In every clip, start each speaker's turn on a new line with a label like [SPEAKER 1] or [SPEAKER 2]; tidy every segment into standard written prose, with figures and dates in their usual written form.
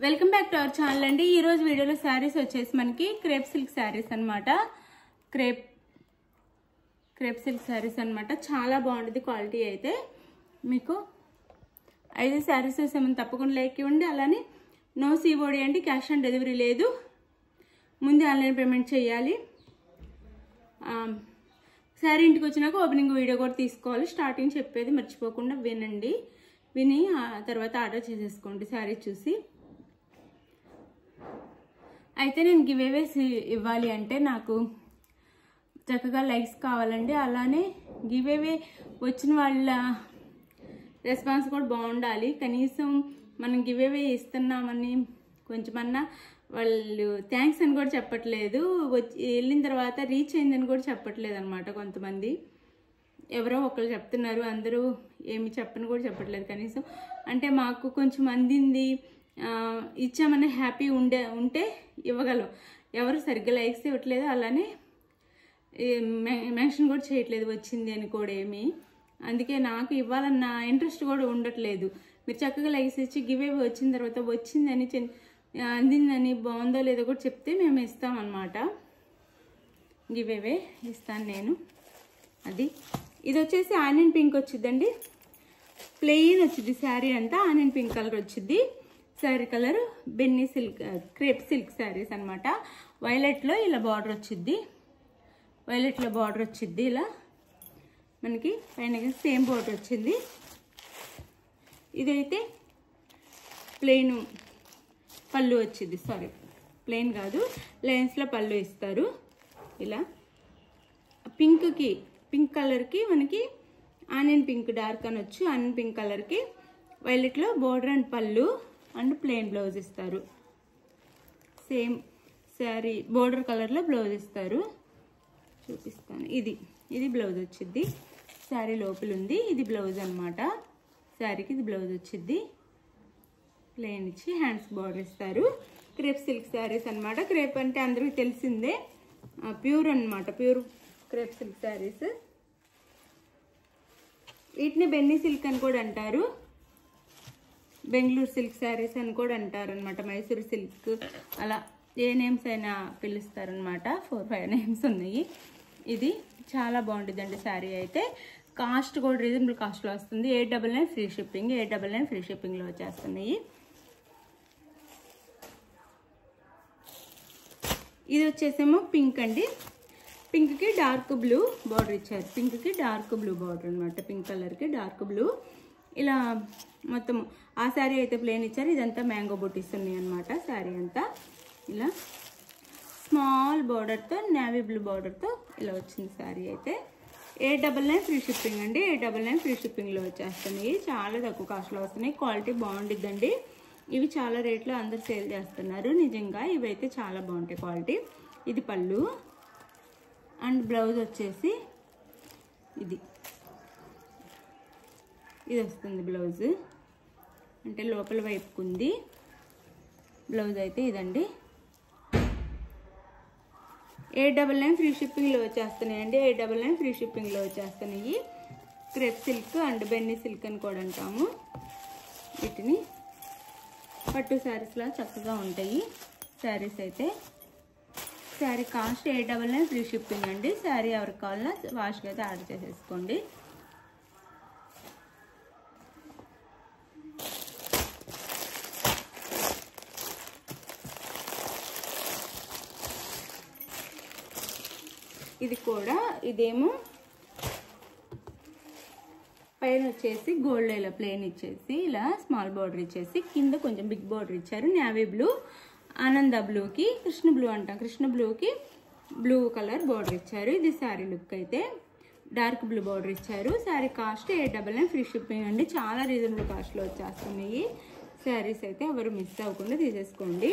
[SPEAKER 1] Welcome back to our channel అండి. ఈ రోజు వీడియోలో శారీస్ వచ్చేసి మనకి క్రేప్ సిల్క్ శారీస్ అన్నమాట. క్రేప్ సిల్క్ శారీస్ అన్నమాట. చాలా బాగుంటుంది క్వాలిటీ. అయితే మీకు 5 శారీస్ వేసామని తప్పకుండా లైక్ ఇవ్వండి. అలానే నో సిఓడి అంటే క్యాష్ ఆన్ డెలివరీ లేదు, ముందే ఆన్లైన్ పేమెంట్ చేయాలి. శారీ ఇంటికి వచ్చినాక ఓపెనింగ్ వీడియో కూడా తీసుకోవాలి. స్టార్టింగ్ చెప్పేది మర్చిపోకుండా వినండి. విని తర్వాత ఆర్డర్ చేసేసుకోండి శారీ చూసి. అయితే నేను గివ్ అవేస్ ఇవ్వాలి అంటే నాకు చక్కగా లైక్స్ కావాలండి. అలానే గివ్ అవే వచ్చిన వాళ్ళ రెస్పాన్స్ కూడా బాగుండాలి. కనీసం మనం గివ్ అవే ఇస్తున్నామని కొంచెమన్నా వాళ్ళు థ్యాంక్స్ అని కూడా చెప్పట్లేదు. వెళ్ళిన తర్వాత రీచ్ అయిందని కూడా చెప్పట్లేదు అనమాట. కొంతమంది ఎవరో ఒకరు చెప్తున్నారు, అందరూ ఏమి చెప్పని కూడా చెప్పట్లేదు. కనీసం అంటే మాకు కొంచెం అందింది, ఇచ్చామని హ్యాపీ ఉంటే ఇవ్వగలం. ఎవరు సరిగ్గా లైక్స్ ఇవ్వట్లేదు, అలానే మెన్షన్ కూడా చేయట్లేదు వచ్చింది అని కూడా ఏమి. అందుకే నాకు ఇవ్వాలన్న ఇంట్రెస్ట్ కూడా ఉండట్లేదు. మీరు చక్కగా లైక్స్ ఇచ్చి గివ్ అవే వచ్చిన తర్వాత వచ్చిందని అందిందని బాగుందో లేదో కూడా చెప్తే మేము ఇస్తామన్నమాట. గివ్ అవే ఇస్తాను నేను. ఇది వచ్చేసి ఆనియన్ పింక్ వచ్చిందండి. ప్లెయిన్ వచ్చింది శారీ అంతా. ఆనియన్ పింక్ కలర్ వచ్చింది. శారీ కలర్ బెన్నీ సిల్క్ క్రేప్ సిల్క్ శారీస్ అనమాట. వైలెట్లో ఇలా బార్డర్ వచ్చింది. వైలెట్లో బార్డర్ వచ్చింది. ఇలా మనకి పైన సేమ్ బార్డర్ వచ్చింది. ఇదైతే ప్లెయిన్ పళ్ళు వచ్చింది. సారీ, ప్లెయిన్ కాదు, లైన్స్లో పళ్ళు ఇస్తారు. ఇలా పింక్ కలర్కి మనకి ఆనియన్ పింక్ డార్క్ అనొచ్చు. ఆనియన్ పింక్ కలర్కి వైలెట్లో బోర్డర్ అండ్ పళ్ళు అండ్ ప్లెయిన్ బ్లౌజ్ ఇస్తారు. సేమ్ శారీ బోర్డర్ కలర్లో బ్లౌజ్ ఇస్తారు. చూపిస్తాను. ఇది బ్లౌజ్ వచ్చింది. శారీ లోపల ఉంది. ఇది బ్లౌజ్ అనమాట. శారీకి ఇది బ్లౌజ్ వచ్చింది. ప్లెయిన్ ఇచ్చి హ్యాండ్స్ బార్డర్ ఇస్తారు. క్రేప్ సిల్క్ శారీస్ అనమాట. క్రేప్ అంటే అందరికీ తెలిసిందే, ప్యూర్ అనమాట. Pure crepe silk saris. వీటిని బెన్నీ సిల్క్ అని కూడా అంటారు, బెంగళూరు సిల్క్ శారీస్ అని కూడా అంటారు అనమాట. మైసూర్ సిల్క్, అలా ఏ నేమ్స్ అయినా పిలుస్తారనమాట. 4-5 నేమ్స్ ఉన్నాయి. ఇది చాలా బాగుంటుందండి శారీ. అయితే కాస్ట్ కూడా రీజనబుల్ కాస్ట్లో వస్తుంది. 899 ఫ్రీ షిప్పింగ్. 899 ఫ్రీ షిప్పింగ్లో వచ్చేస్తున్నాయి. ఇది వచ్చేసేమో పింక్ అండి. పింక్కి డార్క్ బ్లూ బార్డర్ ఇచ్చారు. పింక్కి డార్క్ బ్లూ బార్డర్ అనమాట. పింక్ కలర్కి డార్క్ బ్లూ. ఇలా మొత్తం ఆ శారీ అయితే ప్లెయిన్ ఇచ్చారు. ఇదంతా మ్యాంగో బుట్టీస్ ఉన్నాయి అనమాట. శారీ అంతా ఇలా స్మాల్ బార్డర్తో నేవీ బ్లూ బార్డర్తో ఇలా వచ్చింది శారీ. అయితే 899 ఫ్రీ షిప్పింగ్ అండి. 899 ఫ్రీ షిప్పింగ్లో వచ్చేస్తున్నాయి. చాలా తక్కువ కాస్ట్లో వస్తున్నాయి. క్వాలిటీ బాగుండిద్దండి. ఇవి చాలా రేట్లో అందరు సేల్ చేస్తున్నారు. నిజంగా ఇవైతే చాలా బాగుంటాయి క్వాలిటీ. ఇది పళ్ళు అండ్ బ్లౌజ్ వచ్చేసి ఇది వస్తుంది. బ్లౌజ్ అంటే లోపల వైపుకుంది. బ్లౌజ్ అయితే ఇదండి. 899 ఫ్రీ షిప్పింగ్లో వచ్చేస్తున్నాయండి. 899 ఫ్రీ షిప్పింగ్లో వచ్చేస్తున్నాయి. క్రేప్ సిల్క్ అండ్ బెన్నీ సిల్క్ అని కూడా అంటాము వీటిని. పట్టు శారీస్లా చక్కగా ఉంటాయి శారీస్ అయితే. శారీ కాస్ట్ 899 ఫ్రీ షిప్పింగ్ అండి. శారీ ఎవరికి కావాలన్నా వాష్గా అయితే ఆర్డర్ చేసేసుకోండి. ఇది కూడా ఇదేమో పైన వచ్చేసి గోల్డ్ ఇలా ప్లెయిన్ ఇచ్చేసి ఇలా స్మాల్ బార్డర్ ఇచ్చేసి కింద కొంచెం బిగ్ బార్డర్ ఇచ్చారు. నేవీ బ్లూ, ఆనంద బ్లూకి కృష్ణ బ్లూ అంటాం. కృష్ణ బ్లూకి బ్లూ కలర్ బార్డర్ ఇచ్చారు. ఇది శారీ లుక్ అయితే డార్క్ బ్లూ బార్డర్ ఇచ్చారు. శారీ కాస్ట్ 899 ఫ్రీ షిప్పింగ్ అండి. చాలా రీజనబుల్ కాస్ట్లో వచ్చేస్తున్నాయి శారీస్ అయితే. ఎవరు మిస్ అవ్వకుండా తీసేసుకోండి.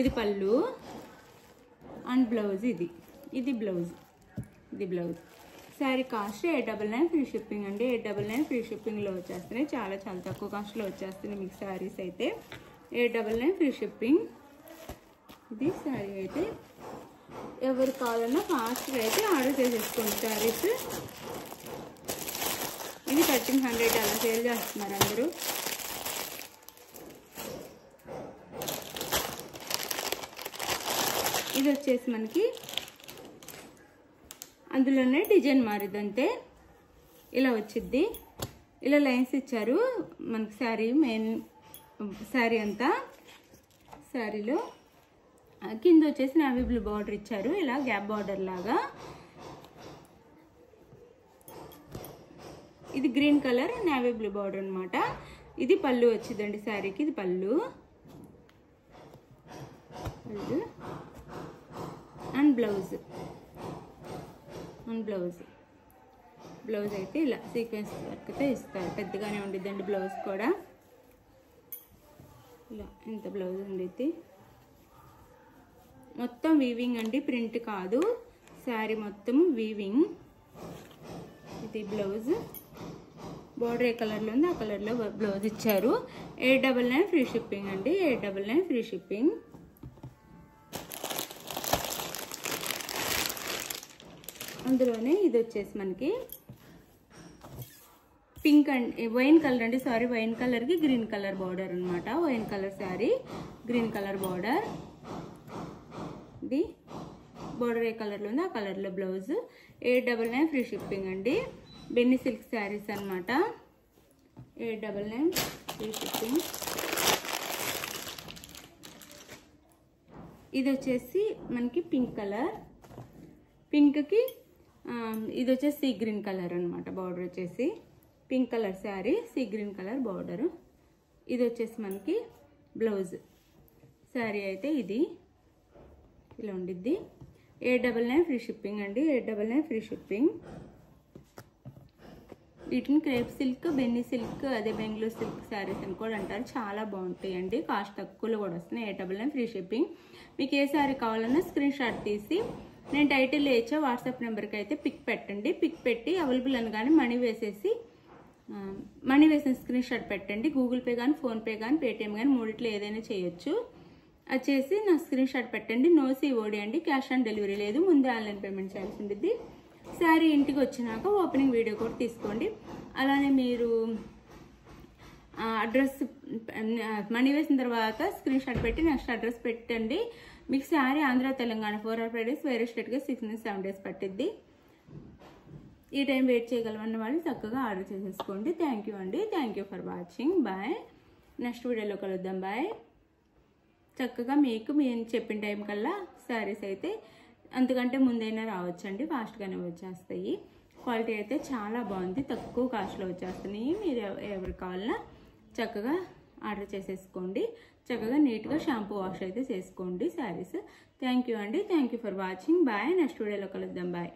[SPEAKER 1] ఇది పళ్ళు అండ్ బ్లౌజ్. ఇది blouse. Sari cost 899 free shipping అండి. 899 ఫ్రీ షిప్పింగ్లో వచ్చేస్తున్నాయి. చాలా చాలా తక్కువ కాస్ట్లో వచ్చేస్తున్నాయి మీకు శారీస్ అయితే. 899 ఫ్రీ షిప్పింగ్. ఇది శారీ అయితే ఎవరు కావాలన్నా ఫాస్ట్గా అయితే ఆర్డర్ చేసేసుకోండి శారీస్. ఇది 1300 అలా సేల్ చేస్తున్నారు అందరూ. ఇది వచ్చేసి మనకి అందులోనే డిజైన్ మారిద్దంతే. ఇలా వచ్చిద్ది, ఇలా లైన్స్ ఇచ్చారు మనకి శారీ, మెయిన్ శారీ అంతా. శారీలో కింద వచ్చేసి నావీ బ్లూ బార్డర్ ఇచ్చారు, ఇలా గ్యాప్ బార్డర్ లాగా. ఇది green colour navy blue border అనమాట. ఇది పళ్ళు వచ్చిందండి శారీకి, ఇది పళ్ళు అండ్ బ్లౌజ్. బ్లౌజ్ అయితే ఇలా సీక్వెన్స్ వర్క్ అయితే ఇస్తారు, పెద్దగానే ఉండిద్దండి బ్లౌజ్ కూడా. ఇలా ఇంత బ్లౌజ్ ఉండిద్ది. మొత్తం వీవింగ్ అండి, ప్రింట్ కాదు. శారీ మొత్తం వీవింగ్. ఇది బ్లౌజ్. బార్డర్ ఏ కలర్లో ఉంది ఆ కలర్లో బ్లౌజ్ ఇచ్చారు. 899 ఫ్రీ షిప్పింగ్ అండి, 899 ఫ్రీ షిప్పింగ్. అందులోనే ఇది వచ్చేసి మనకి పింక్ అండ్ వైన్ కలర్ అండి, సారీ వైన్ కలర్కి గ్రీన్ కలర్ బార్డర్ అనమాట. Wine colour sari, green colour border. ఇది బార్డర్ ఏ కలర్లో ఉంది ఆ కలర్లో బ్లౌజ్. 899 ఫ్రీ షిప్పింగ్ అండి. బెన్నీ సిల్క్ శారీస్ అనమాట. 899 ఫ్రీ షిప్పింగ్. ఇది వచ్చేసి మనకి పింక్ కలర్, పింక్కి ఇది వచ్చేసి సీ గ్రీన్ కలర్ అనమాట. బార్డర్ వచ్చేసి pink colour sari, sea green colour border. ఇది వచ్చేసి మనకి బ్లౌజ్. శారీ అయితే ఇది ఇలా ఉండిద్ది. 899 ఫ్రీ షిప్పింగ్ అండి, 899 ఫ్రీ షిప్పింగ్. వీటిని క్రేప్ సిల్క్, బెన్నీ సిల్క్, అదే బెంగళూరు సిల్క్ శారీస్ అని కూడా అంటారు. చాలా బాగుంటాయి అండి, కాస్ట్ తక్కువలో కూడా వస్తున్నాయి. 899 ఫ్రీ షిప్పింగ్. మీకు ఏ శారీ కావాలన్నా స్క్రీన్ షాట్ తీసి నేను టైటిల్ ఇచ్చా వాట్సాప్ నెంబర్కి అయితే పిక్ పెట్టండి. పిక్ పెట్టి అవైలబుల్ అని కానీ మనీ వేసిన స్క్రీన్ షాట్ పెట్టండి. గూగుల్ పే కానీ, ఫోన్పే కానీ, పేటిఎం కానీ మూడిట్లో ఏదైనా చేయొచ్చు. అది చేసి నా స్క్రీన్ షాట్ పెట్టండి. నో COD అండి, క్యాష్ ఆన్ డెలివరీ లేదు, ముందే ఆన్లైన్ పేమెంట్ చేయాల్సి ఉంటుంది. శారీ ఇంటికి వచ్చినాక ఓపెనింగ్ వీడియో కూడా తీసుకోండి. అలానే మీరు అడ్రస్ మనీ వేసిన తర్వాత స్క్రీన్ షాట్ పెట్టి నెక్స్ట్ అడ్రస్ పెట్టండి. మీకు శారీ ఆంధ్ర తెలంగాణ 4 or 5 days, వేరే స్టేట్గా 6 నుంచి 7 days పట్టిద్ది. ఈ టైం వెయిట్ చేయగలమన్న వాళ్ళు చక్కగా ఆర్డర్ చేసేసుకోండి. థ్యాంక్ యూ అండి, thank you for watching. Bye, next వీడియోలో కలుద్దాం. బాయ్. చక్కగా మీకు మేము చెప్పిన టైం కల్లా శారీస్ అయితే అంతకంటే ముందైనా రావచ్చండి, ఫాస్ట్గానే వచ్చేస్తాయి. క్వాలిటీ అయితే చాలా బాగుంది, తక్కువ కాస్ట్లో వచ్చేస్తున్నాయి. మీరు ఎవరికి కావాలన్నా చక్కగా ఆర్డర్ చేసేసుకోండి. చక్కగా నీట్గా షాంపూ వాష్ అయితే చేసుకోండి శారీస్. థ్యాంక్ యూ అండి, thank you for watching. Bye, next వీడియోలో కలుద్దాం. బాయ్.